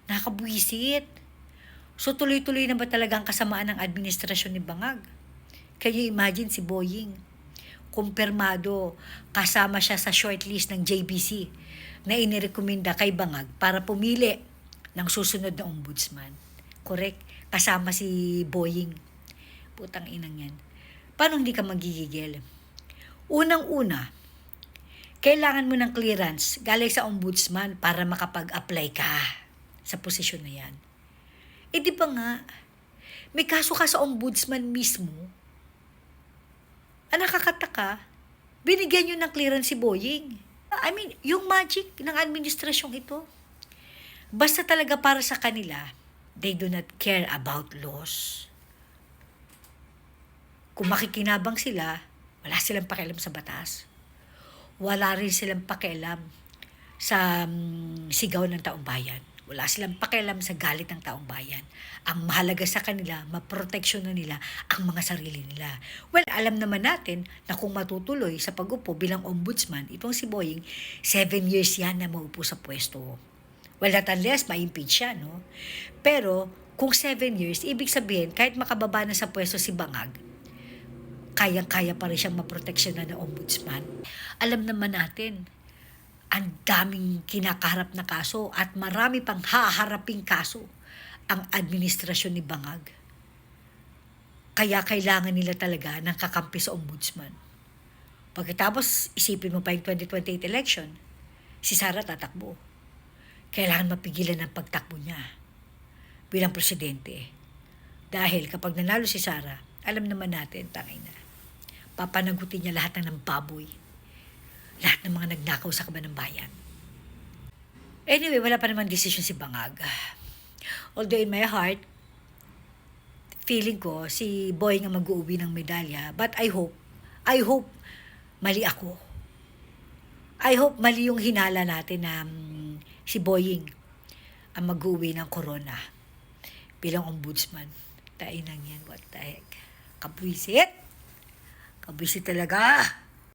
Nakabwisit. So tuloy-tuloy na ba talaga ang kasamaan ng administrasyon ni Bangag? Can you imagine si Boying? Kumpirmado, kasama siya sa shortlist ng JBC na inirekomenda kay Bangag para pumili ng susunod na ombudsman. Correct? Kasama si Boying. Putang inang yan. Paano hindi ka magigigil? Unang-una, kailangan mo ng clearance galing sa ombudsman para makapag-apply ka sa posisyon na yan. Eh di ba nga, may kaso ka sa ombudsman mismo. Ang nakakataka, binigyan nyo ng clearance si Boying. I mean, yung magic ng administrasyong ito. Basta talaga para sa kanila, they do not care about laws. Kung makikinabang sila, wala silang pakialam sa batas. Wala rin silang pakialam sa sigaw ng taong bayan. Wala silang pakialam sa galit ng taong bayan. Ang mahalaga sa kanila, maproteksyonan nila ang mga sarili nila. Well, alam naman natin na kung matutuloy sa pag-upo bilang ombudsman, itong si Boying, 7 years yan na maupo sa pwesto. Well, not unless ma-impeach siya, no? Pero, kung 7 years, ibig sabihin, kahit makababa na sa pwesto si Bangag, kayang-kaya pa rin siyang maproteksyonan ng ombudsman. Alam naman natin, ang daming kinakaharap na kaso at marami pang haharaping kaso ang administrasyon ni Bangag. Kaya kailangan nila talaga ng kakampi sa ombudsman. Pagkatapos, isipin mo pa yung 2028 election, si Sara tatakbo. Kailangan mapigilan ang pagtakbo niya bilang presidente. Dahil kapag nanalo si Sara, alam naman natin, tangay na, papanagutin niya lahat ng baboy. Lahat ng mga nagnakaw sa kaban ng bayan. Anyway, wala pa naman desisyon si Bangag. Although in my heart, feeling ko si Boying ang mag-uuwi ng medalya. But I hope, mali ako. I hope mali yung hinala natin na si Boying ang mag-uuwi ng corona bilang ombudsman. Tainang yan, what the heck. Kabwisit. Kabwisit talaga.